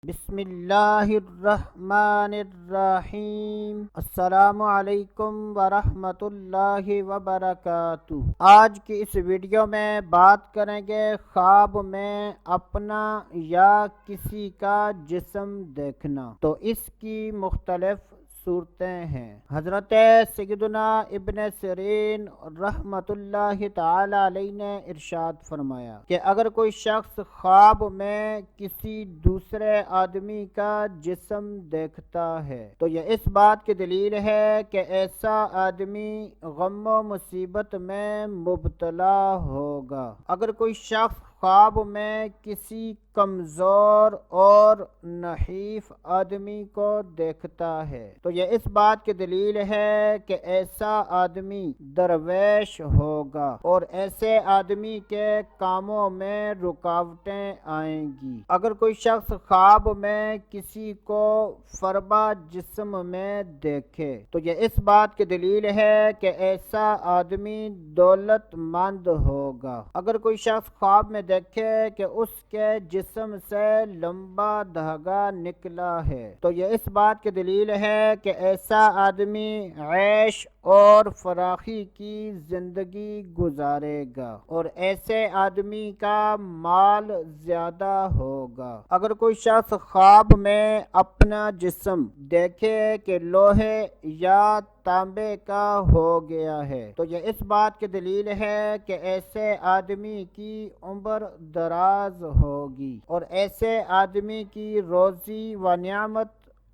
بسم اللہ الرحمن الرحیم۔ السلام علیکم ورحمۃ اللہ وبرکاتہ۔ آج کی اس ویڈیو میں بات کریں گے خواب میں اپنا یا کسی کا جسم دیکھنا۔ تو اس کی مختلف صورتیں ہیں۔ حضرت سیدنا ابن سیرین رحمۃ اللہ تعالی علیہ نے ارشاد فرمایا کہ اگر کوئی شخص خواب میں کسی دوسرے آدمی کا جسم دیکھتا ہے تو یہ اس بات کی دلیل ہے کہ ایسا آدمی غم و مصیبت میں مبتلا ہوگا۔ اگر کوئی شخص خواب میں کسی کمزور اور نحیف آدمی کو دیکھتا ہے تو یہ اس بات کی دلیل ہے کہ ایسا آدمی درویش ہوگا اور ایسے آدمی کے کاموں میں رکاوٹیں آئیں گی۔ اگر کوئی شخص خواب میں کسی کو فربا جسم میں دیکھے تو یہ اس بات کی دلیل ہے کہ ایسا آدمی دولت مند ہوگا۔ اگر کوئی شخص خواب میں دیکھے کہ اس کے جسم سے لمبا دھاگا نکلا ہے تو یہ اس بات کی دلیل ہے کہ ایسا آدمی عیش اور فراخی کی زندگی گزارے گا اور ایسے آدمی کا مال زیادہ ہوگا۔ اگر کوئی شخص خواب میں اپنا جسم دیکھے کہ لوہے یا تانبے کا ہو گیا ہے تو یہ اس بات کی دلیل ہے کہ ایسے آدمی کی عمر دراز ہوگی اور ایسے آدمی کی روزی و نعمت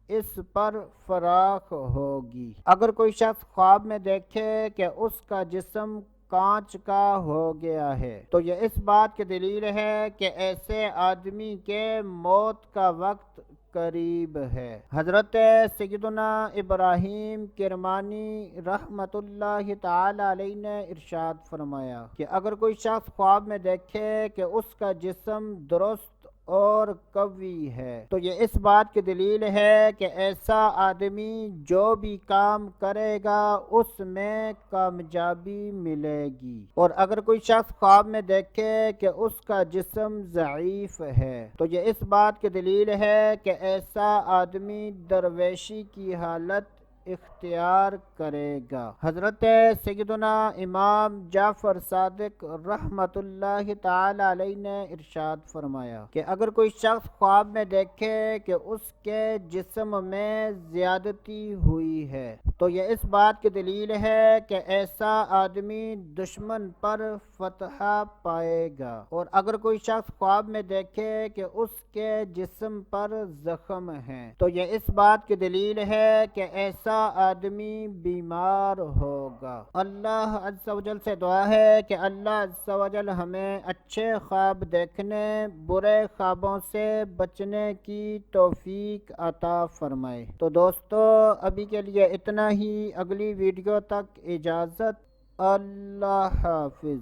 اس پر فراخ ہوگی۔ اگر کوئی شخص خواب میں دیکھے کہ اس کا جسم کانچ کا ہو گیا ہے تو یہ اس بات کی دلیل ہے کہ ایسے آدمی کے موت کا وقت قریب ہے۔ حضرت سیدنا ابراہیم کرمانی رحمۃ اللہ تعالی علیہ نے ارشاد فرمایا کہ اگر کوئی شخص خواب میں دیکھے کہ اس کا جسم درست اور قوی ہے تو یہ اس بات کی دلیل ہے کہ ایسا آدمی جو بھی کام کرے گا اس میں کامیابی ملے گی۔ اور اگر کوئی شخص خواب میں دیکھے کہ اس کا جسم ضعیف ہے تو یہ اس بات کی دلیل ہے کہ ایسا آدمی درویشی کی حالت اختیار کرے گا۔ حضرت سیدنا امام جعفر صادق رحمۃ اللہ تعالی علیہ نے ارشاد فرمایا کہ اگر کوئی شخص خواب میں دیکھے کہ اس کے جسم میں زیادتی ہوئی ہے تو یہ اس بات کی دلیل ہے کہ ایسا آدمی دشمن پر فتح پائے گا۔ اور اگر کوئی شخص خواب میں دیکھے کہ اس کے جسم پر زخم ہیں تو یہ اس بات کی دلیل ہے کہ ایسا آدمی بیمار ہوگا۔ اللہ عز و جل سے دعا ہے کہ اللہ عز و جل ہمیں اچھے خواب دیکھنے، برے خوابوں سے بچنے کی توفیق عطا فرمائے۔ تو دوستو ابھی کے لیے اتنا ہی، اگلی ویڈیو تک اجازت، اللہ حافظ۔